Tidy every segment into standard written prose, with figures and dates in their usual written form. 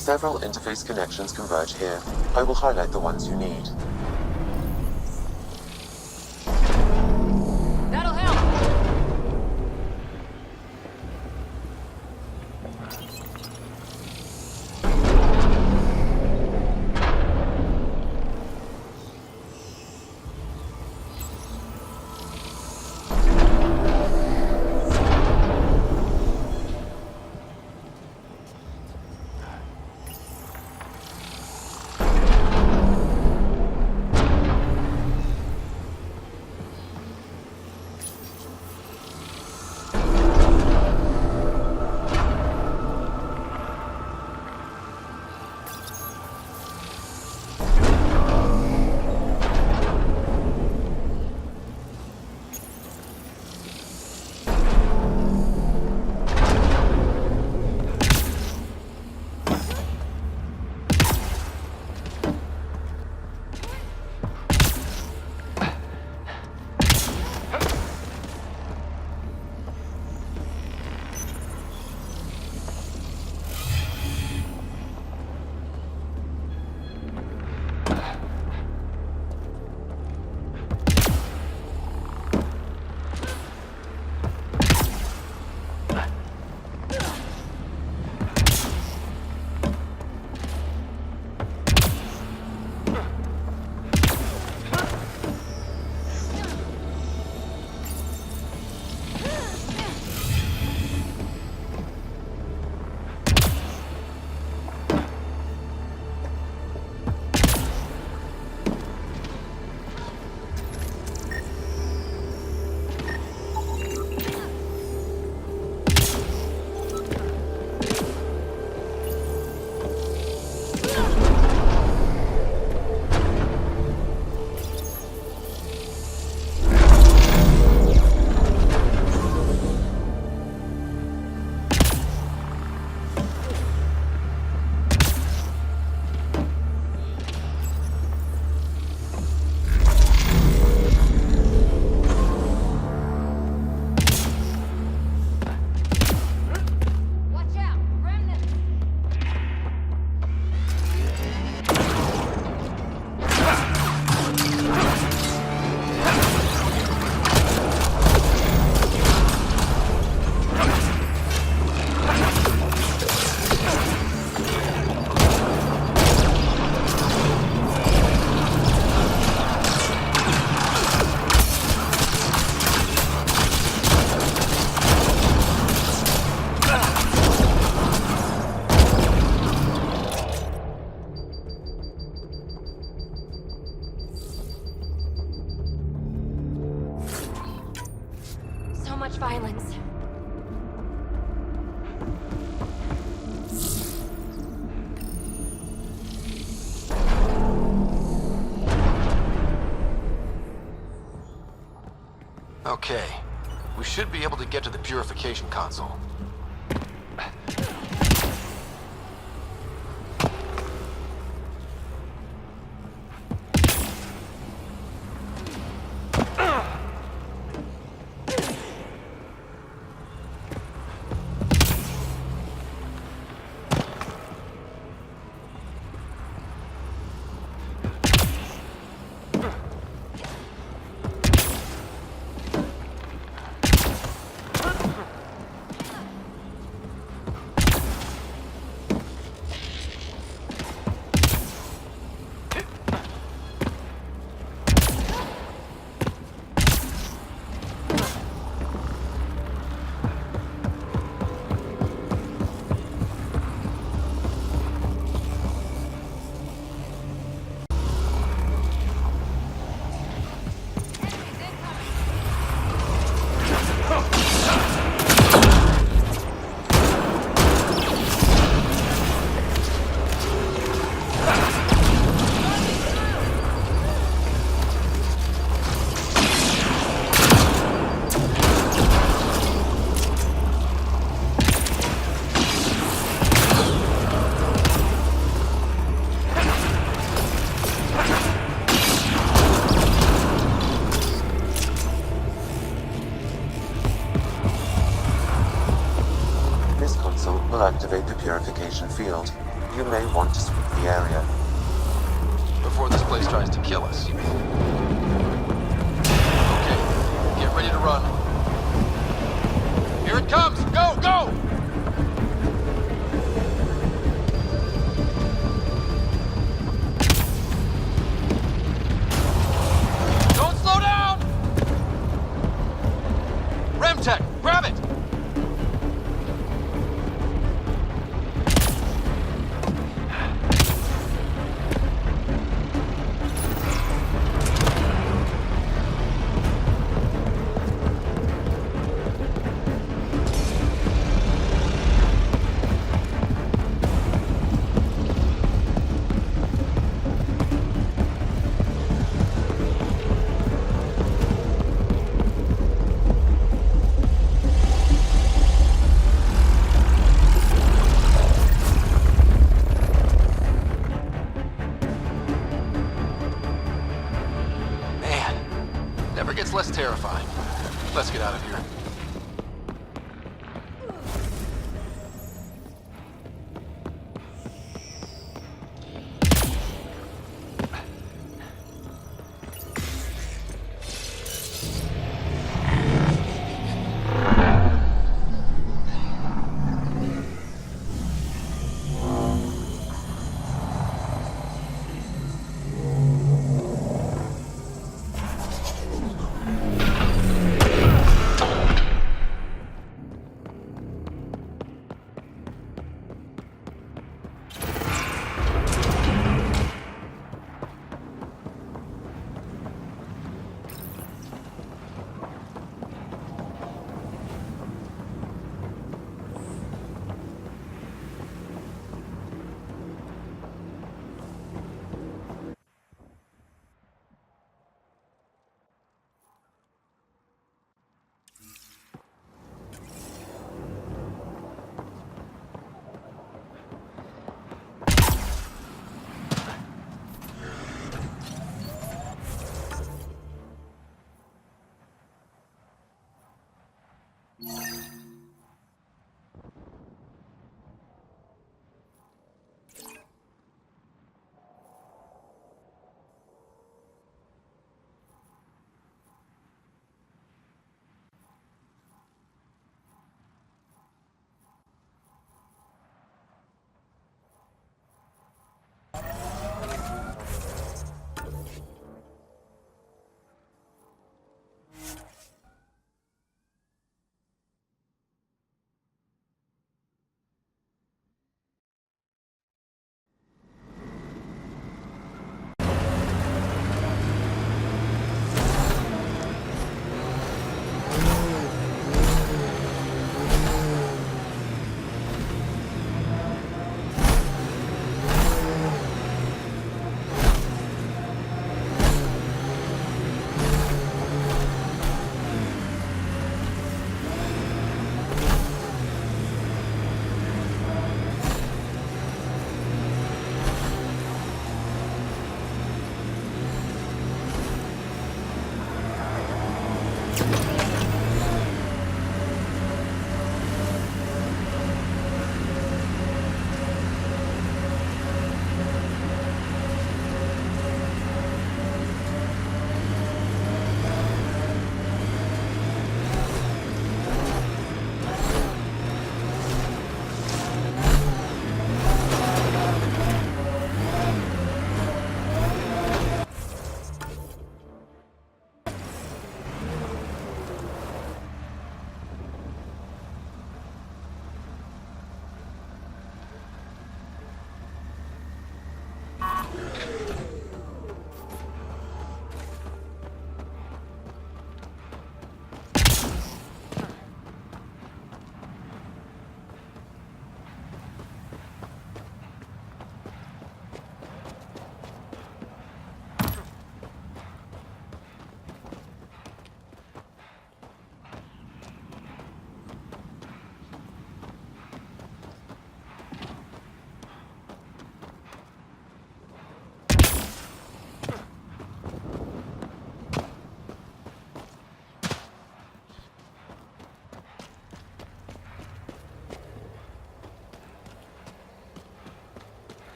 Several interface connections converge here. I will highlight the ones you need. That'll help! Much violence. Okay. We should be able to get to the purification console. Will activate the purification field. You may want to sweep the area. Before this place tries to kill us, you mean? Okay, get ready to run. Here it comes! Go, go! Don't slow down! Remtech, grab it! Never gets less terrifying. Let's get out of here.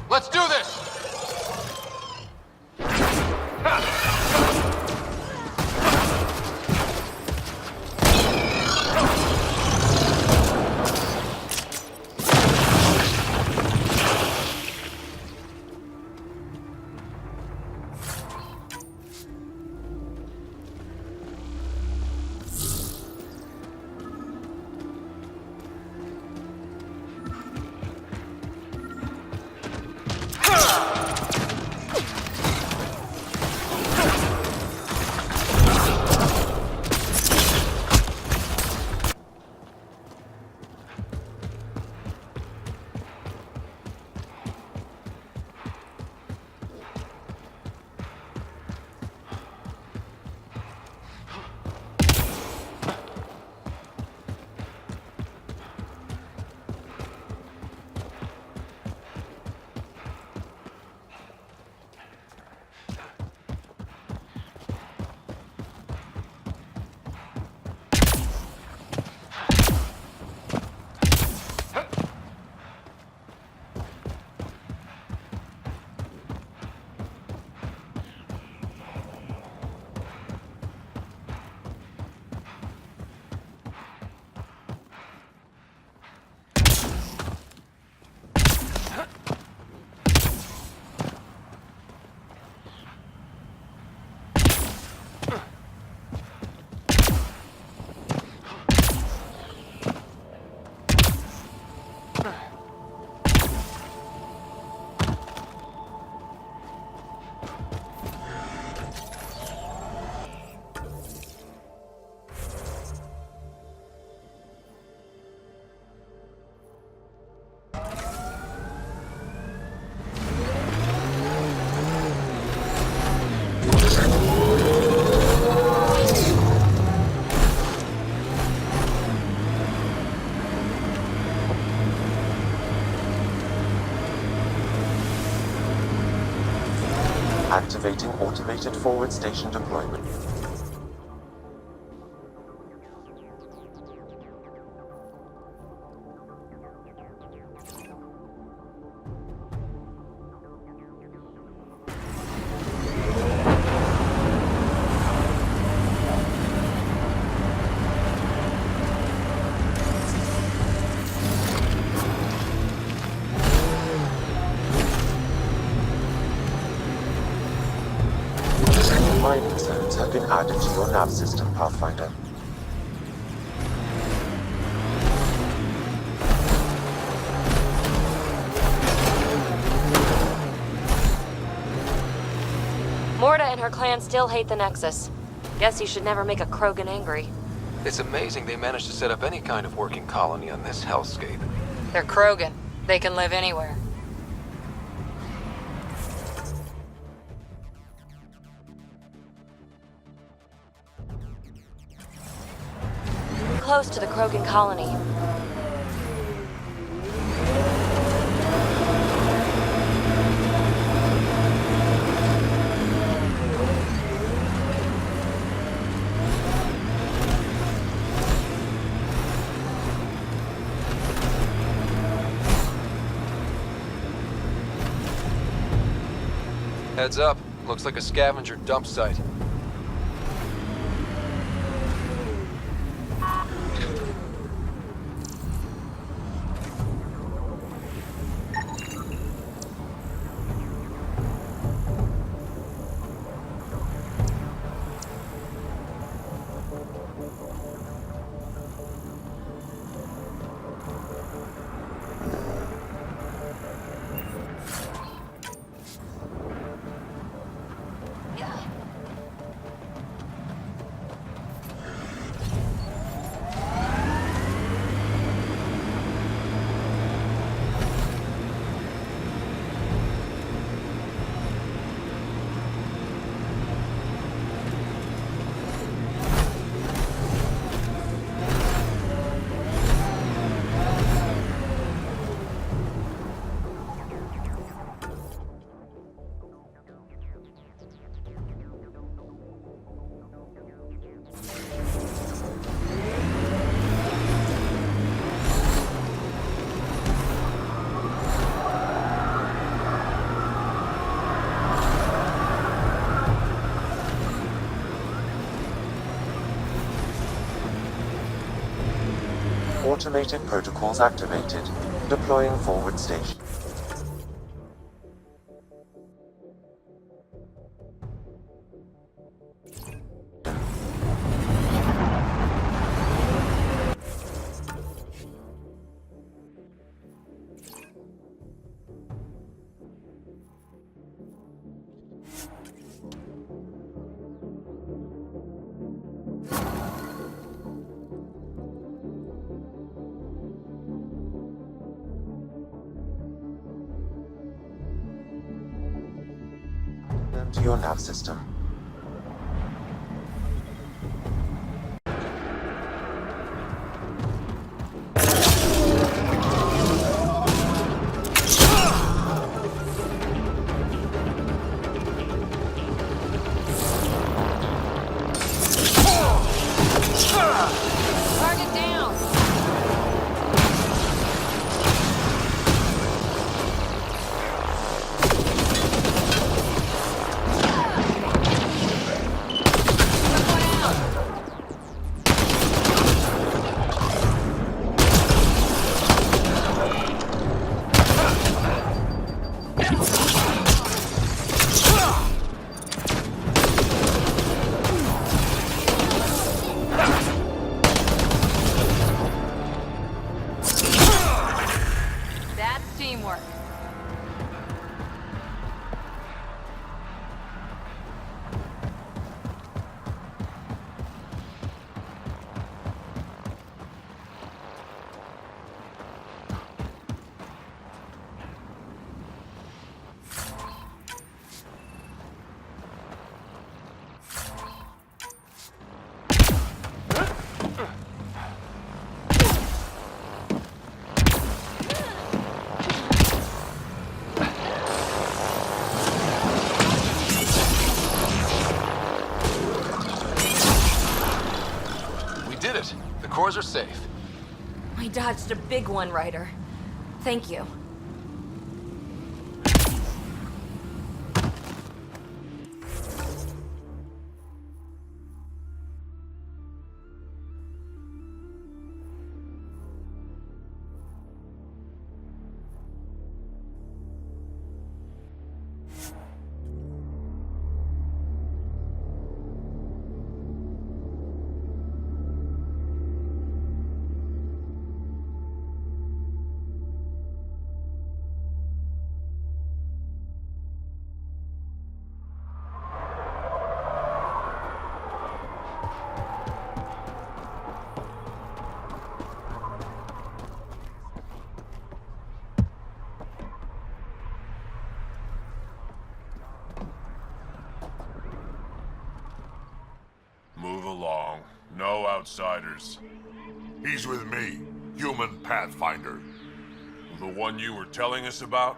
Let's do this! Activating automated forward station deployment. Mining zones have been added to your nav system, Pathfinder. Morta and her clan still hate the Nexus. Guess you should never make a Krogan angry. It's amazing they managed to set up any kind of working colony on this hellscape. They're Krogan. They can live anywhere. Close to the Krogan colony. Heads up. Looks like a scavenger dump site. Automated protocols activated. Deploying forward station. To your nav system. Target down! Teamwork. Cores are safe. I dodged a big one, Ryder. Thank you. Move along. No outsiders. He's with me, human Pathfinder. The one you were telling us about?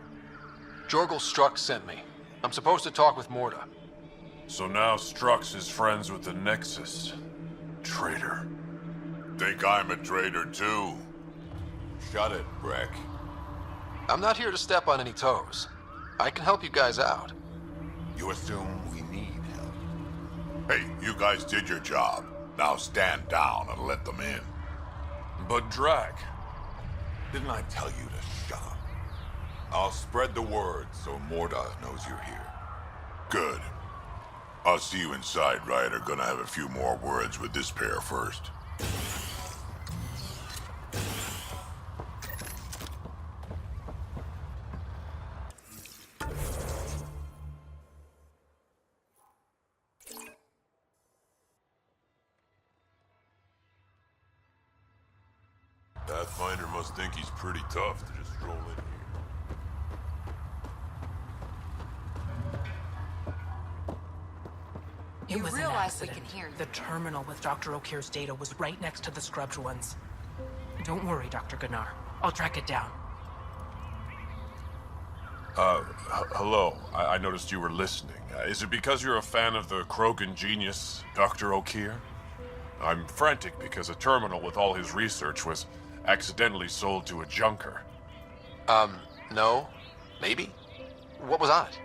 Jorgel Strux sent me. I'm supposed to talk with Morta. So now Strux is friends with the Nexus. Traitor. Think I'm a traitor too? Shut it, Breck. I'm not here to step on any toes. I can help you guys out. You assume we need help. Hey, you guys did your job. Now stand down and let them in. But Drac... Didn't I tell you to shut up? I'll spread the word so Morta knows you're here. Good. I'll see you inside, Ryder. Gonna have a few more words with this pair first. Pathfinder must think he's pretty tough to just stroll in here. It was an realize we accident. can hear you. The terminal with Dr. O'Keefe's data was right next to the scrubbed ones. Don't worry, Dr. Gunnar. I'll track it down. Hello. I noticed you were listening. Is it because you're a fan of the Krogan genius, Dr. O'Keefe? I'm frantic because a terminal with all his research was accidentally sold to a junker. No. Maybe? What was on it?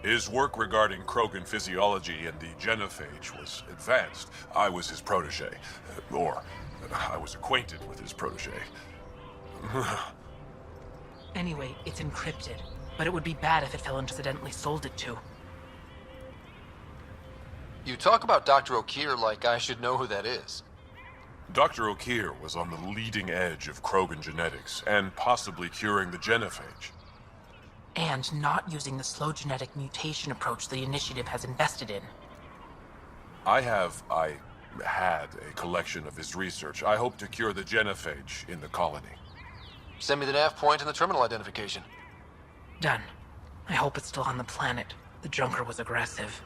His work regarding Krogan physiology and the genophage was advanced. I was his protege. Or, I was acquainted with his protege. Anyway, it's encrypted, but it would be bad if it fell incidentally sold it to. You talk about Dr. O'Keefe like I should know who that is. Dr. O'Keefe was on the leading edge of Krogan genetics, and possibly curing the genophage. And not using the slow genetic mutation approach the Initiative has invested in. I had a collection of his research. I hope to cure the genophage in the colony. Send me the nav point and the terminal identification. Done. I hope it's still on the planet. The Junker was aggressive.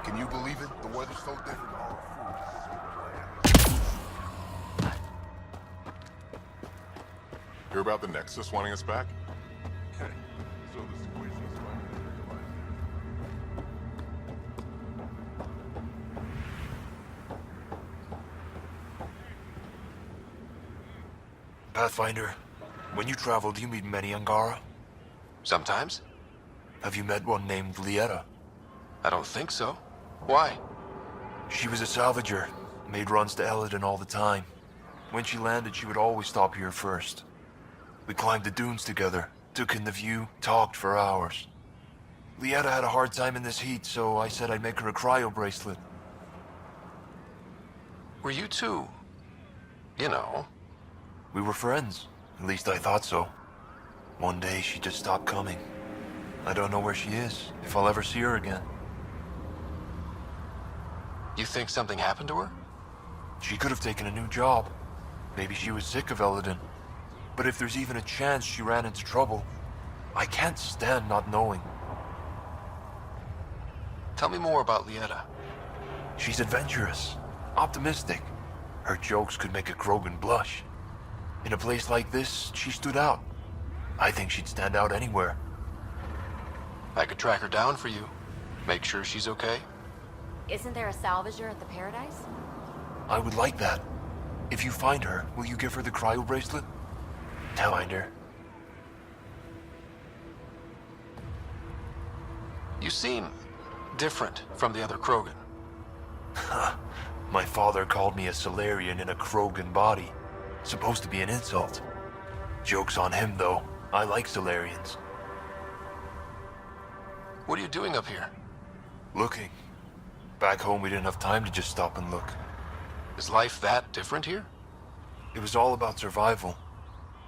Can you believe it? The weather's so different. Hear about the Nexus wanting us back? So this equation is fine. Pathfinder, when you travel, do you meet many Angara? Sometimes. Have you met one named Lieta? I don't think so. Why? She was a salvager, made runs to Eladon all the time. When she landed, she would always stop here first. We climbed the dunes together, took in the view, talked for hours. Lieta had a hard time in this heat, so I said I'd make her a cryo bracelet. Were you two... you know... We were friends. At least I thought so. One day, she just stopped coming. I don't know where she is, if I'll ever see her again. You think something happened to her? She could have taken a new job. Maybe she was sick of Eladon. But if there's even a chance she ran into trouble, I can't stand not knowing. Tell me more about Lieta. She's adventurous, optimistic. Her jokes could make a Krogan blush. In a place like this, she stood out. I think she'd stand out anywhere. I could track her down for you. Make sure she's okay. Isn't there a salvager at the Paradise? I would like that. If you find her, will you give her the cryo bracelet? Tell her. You seem different from the other Krogan. My father called me a Solarian in a Krogan body. Supposed to be an insult. Joke's on him, though. I like Solarians. What are you doing up here? Looking. Back home, we didn't have time to just stop and look. Is life that different here? It was all about survival.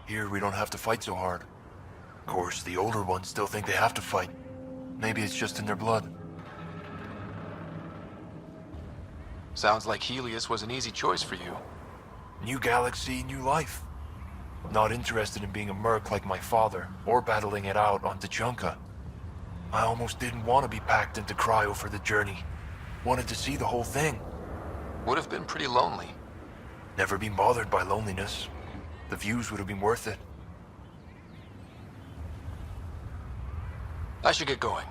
Here, we don't have to fight so hard. Of course, the older ones still think they have to fight. Maybe it's just in their blood. Sounds like Helios was an easy choice for you. New galaxy, new life. Not interested in being a merc like my father, or battling it out on Tuchanka. I almost didn't want to be packed into cryo for the journey. Wanted to see the whole thing. Would have been pretty lonely. Never been bothered by loneliness. The views would have been worth it. I should get going.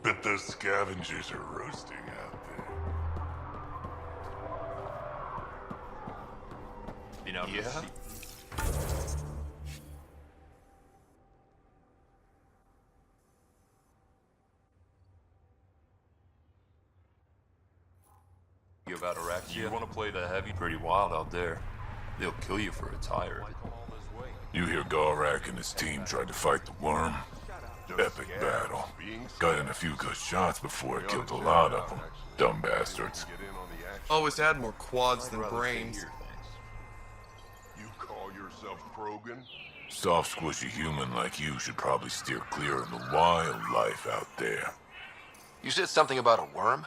Bet those scavengers are roasting out there. Yeah? You about Iraqi? You want to play the heavy? Pretty wild out there. They'll kill you for a tire. You hear Gorak and his team tried to fight the worm? Epic battle. Got in a few good shots before it killed a lot of them. Dumb bastards. Always had more quads than brains. You call yourself Krogan? Soft, squishy human like you should probably steer clear of the wildlife out there. You said something about a worm?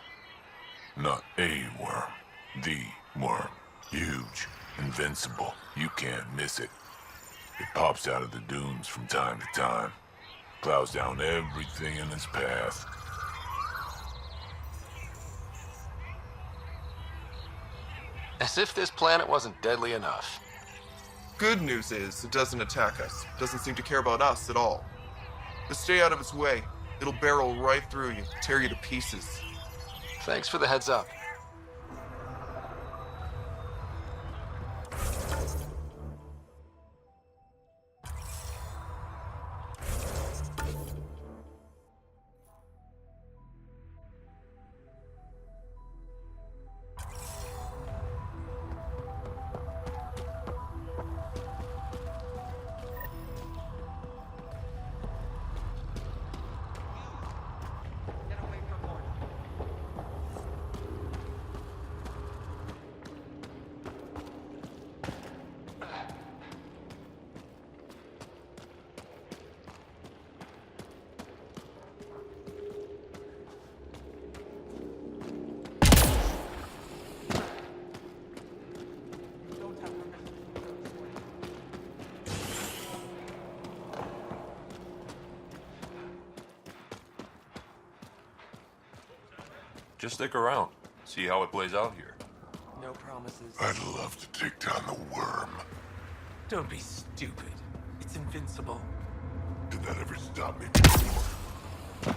Not a worm. The worm. Huge. Invincible. You can't miss it. It pops out of the dunes from time to time. Plows down everything in its path. As if this planet wasn't deadly enough. Good news is, it doesn't attack us. Doesn't seem to care about us at all. But stay out of its way. It'll barrel right through you, tear you to pieces. Thanks for the heads up. Just stick around. See how it plays out here. No promises. I'd love to take down the worm. Don't be stupid. It's invincible. Did that ever stop me before?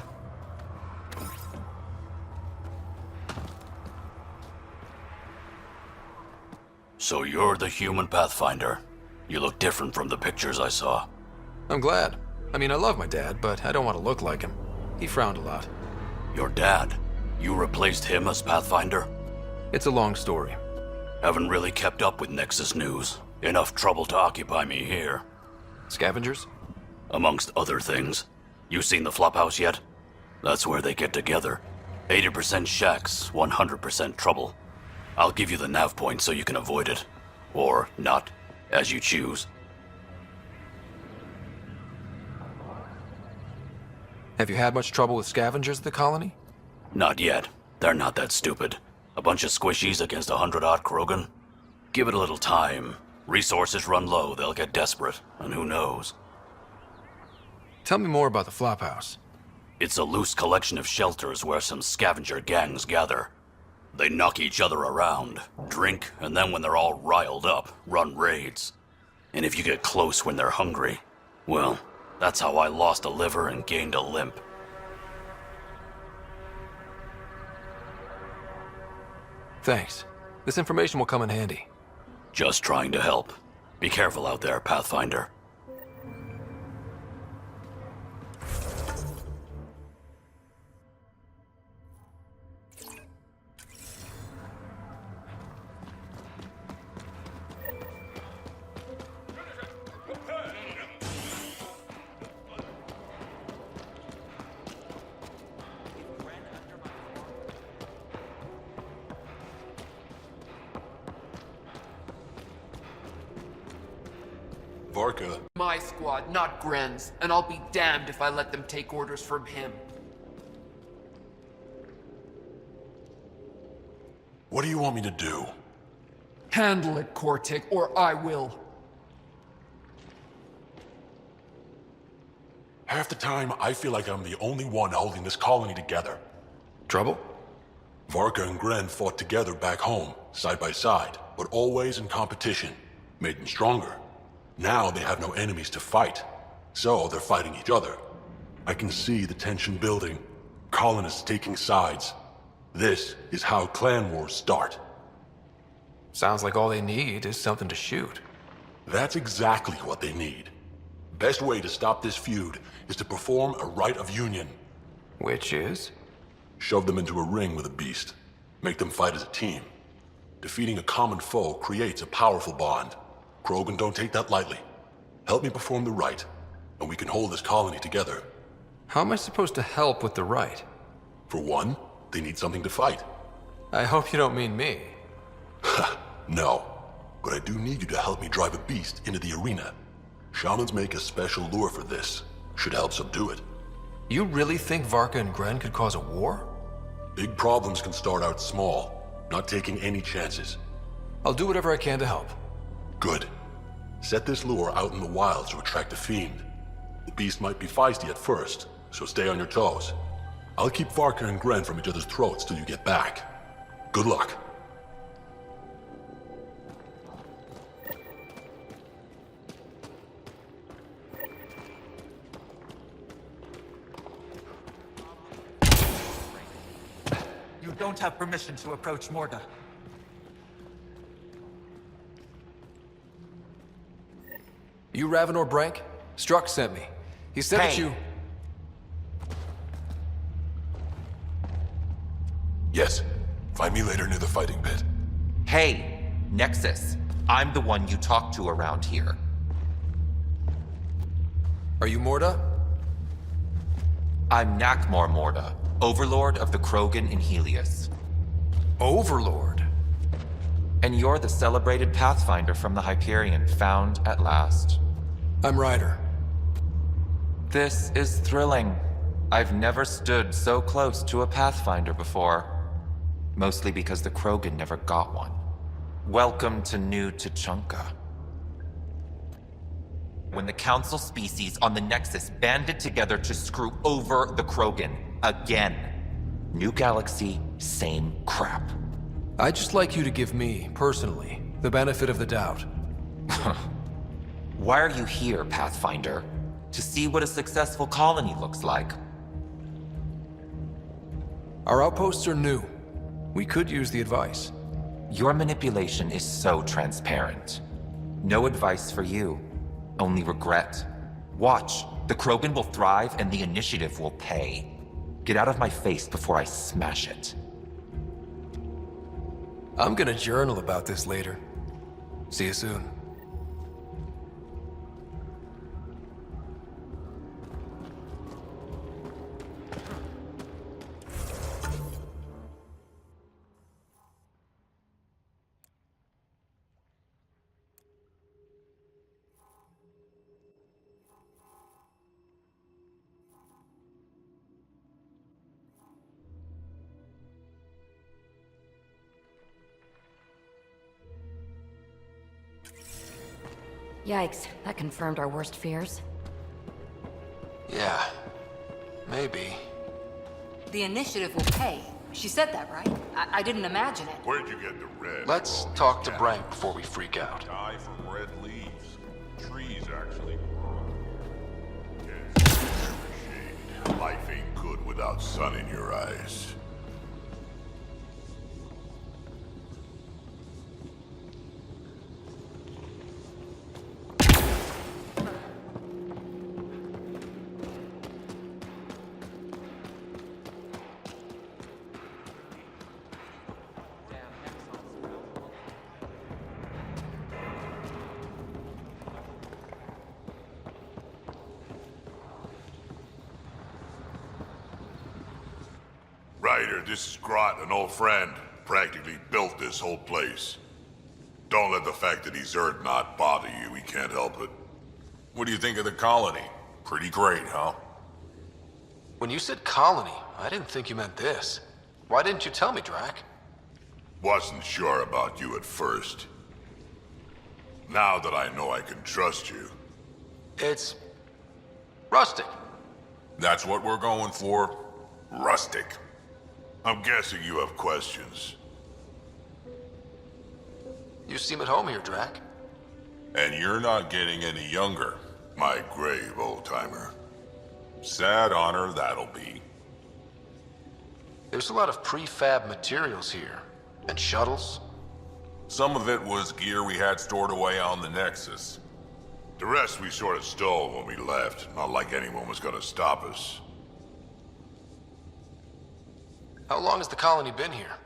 So you're the human Pathfinder. You look different from the pictures I saw. I'm glad. I mean, I love my dad, but I don't want to look like him. He frowned a lot. Your dad? You replaced him as Pathfinder? It's a long story. Haven't really kept up with Nexus news. Enough trouble to occupy me here. Scavengers? Amongst other things. You seen the Flophouse yet? That's where they get together. 80% shacks, 100% trouble. I'll give you the nav point so you can avoid it. Or not, as you choose. Have you had much trouble with scavengers at the colony? Not yet. They're not that stupid. A bunch of squishies against 100-odd Krogan? Give it a little time. Resources run low, they'll get desperate, and who knows? Tell me more about the Flophouse. It's a loose collection of shelters where some scavenger gangs gather. They knock each other around, drink, and then when they're all riled up, run raids. And if you get close when they're hungry, well, that's how I lost a liver and gained a limp. Thanks. This information will come in handy. Just trying to help. Be careful out there, Pathfinder. Varka. My squad, not Gren's, and I'll be damned if I let them take orders from him. What do you want me to do? Handle it, Kortik, or I will. Half the time, I feel like I'm the only one holding this colony together. Trouble? Varka and Gren fought together back home, side by side, but always in competition. Made them stronger. Now they have no enemies to fight, so they're fighting each other. I can see the tension building, colonists taking sides. This is how clan wars start. Sounds like all they need is something to shoot. That's exactly what they need. Best way to stop this feud is to perform a rite of union. Which is? Shove them into a ring with a beast. Make them fight as a team. Defeating a common foe creates a powerful bond. Krogan don't take that lightly. Help me perform the rite, and we can hold this colony together. How am I supposed to help with the rite? For one, they need something to fight. I hope you don't mean me. No, but I do need you to help me drive a beast into the arena. Shamans make a special lure for this. Should help subdue it. You really think Varka and Gren could cause a war? Big problems can start out small, not taking any chances. I'll do whatever I can to help. Good. Set this lure out in the wild to attract a fiend. The beast might be feisty at first, so stay on your toes. I'll keep Varka and Gren from each other's throats till you get back. Good luck. You don't have permission to approach Morda. You Ravenor Brank? Struck sent me. He said that you... Yes. Find me later near the fighting pit. Hey, Nexus. I'm the one you talk to around here. Are you Morda? I'm Nakmor Morda, Overlord of the Krogan in Helios. Overlord? And you're the celebrated Pathfinder from the Hyperion, found at last. I'm Ryder. This is thrilling. I've never stood so close to a Pathfinder before. Mostly because the Krogan never got one. Welcome to New Tuchanka. When the Council species on the Nexus banded together to screw over the Krogan again. New galaxy, same crap. I'd just like you to give me, personally, the benefit of the doubt. Why are you here, Pathfinder? To see what a successful colony looks like. Our outposts are new. We could use the advice. Your manipulation is so transparent. No advice for you, only regret. Watch, the Krogan will thrive and the initiative will pay. Get out of my face before I smash it. I'm gonna journal about this later. See you soon. Yikes, that confirmed our worst fears. Yeah, maybe. The initiative will pay. She said that, right? I didn't imagine it. Where'd you get the red? Let's talk to Brank before we freak out. Die from red leaves. Trees actually grow. Shade. Life ain't good without sun in your eyes. Ryder, this is Grot, an old friend. Practically built this whole place. Don't let the fact that he's Erd not bother you, he can't help it. What do you think of the colony? Pretty great, huh? When you said colony, I didn't think you meant this. Why didn't you tell me, Drac? Wasn't sure about you at first. Now that I know I can trust you. It's... rustic. That's what we're going for. Rustic. I'm guessing you have questions. You seem at home here, Drac. And you're not getting any younger, my grave old-timer. Sad honor that'll be. There's a lot of prefab materials here. And shuttles. Some of it was gear we had stored away on the Nexus. The rest we sort of stole when we left. Not like anyone was gonna stop us. How long has the colony been here?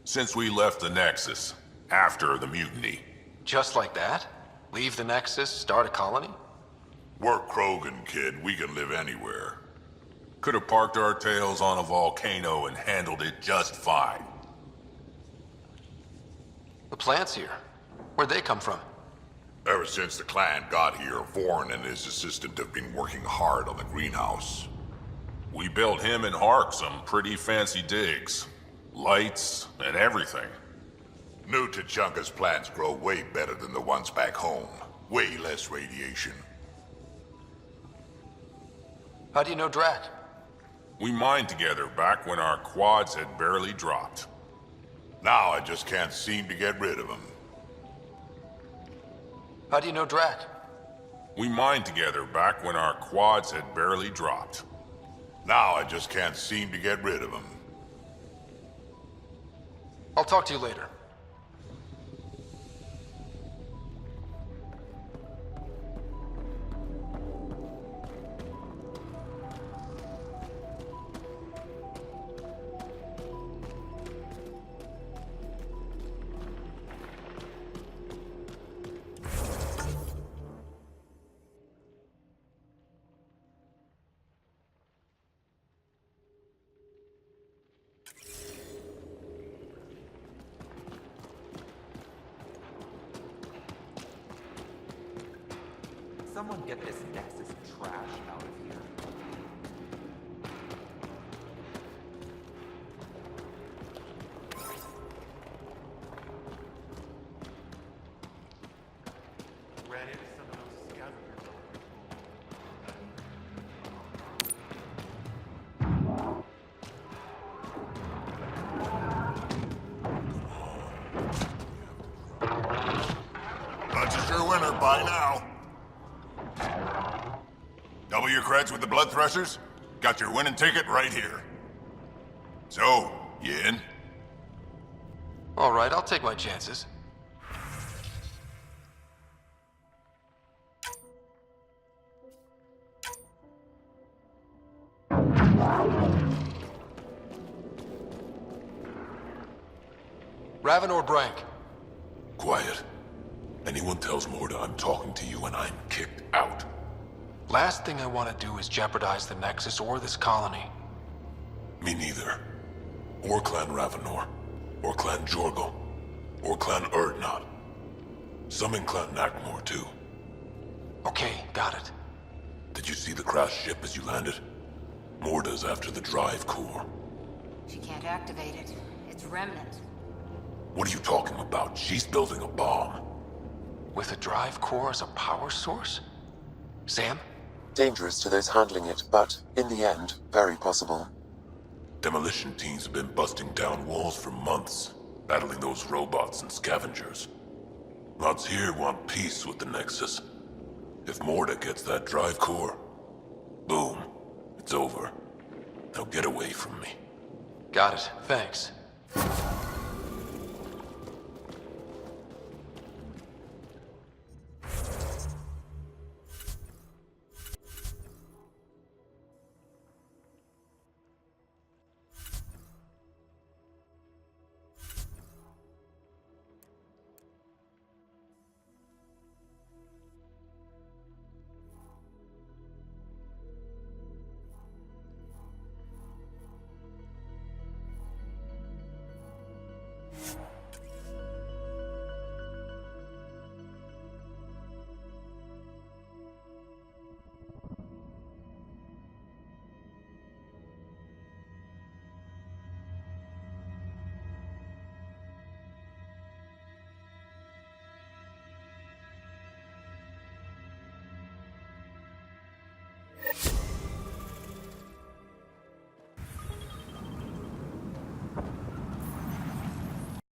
Since we left the Nexus. After the mutiny. Just like that? Leave the Nexus, start a colony? We're Krogan, kid. We can live anywhere. Could have parked our tails on a volcano and handled it just fine. The plants here. Where'd they come from? Ever since the clan got here, Vorn and his assistant have been working hard on the greenhouse. We built him and Hark some pretty fancy digs. Lights and everything. New Tachanka's plants grow way better than the ones back home. Way less radiation. How do you know Drac? We mined together back when our quads had barely dropped. Now I just can't seem to get rid of him. How do you know Drac? We mined together back when our quads had barely dropped. Now I just can't seem to get rid of him. I'll talk to you later. Someone get this Nexus trash out of here. Ran into some of those scavengers. Bunch is your winner by now. Double your creds with the blood threshers? Got your winning ticket right here. So, you in? All right, I'll take my chances. Raven or Brank? Quiet. Anyone tells Morda I'm talking to you and I'm kicked out. Last thing I want to do is jeopardize the Nexus or this colony. Me neither. Or Clan Ravenor. Or Clan Jorgal. Or Clan Urdnot. Some in Clan Nakmor, too. Okay, got it. Did you see the crashed ship as you landed? Morda's after the drive core. She can't activate it. It's remnant. What are you talking about? She's building a bomb. With a drive core as a power source? Sam? Dangerous to those handling it, but in the end, very possible. Demolition teams have been busting down walls for months, battling those robots and scavengers. Lots here want peace with the Nexus. If Morda gets that drive core, boom, it's over. Now get away from me. Got it, thanks.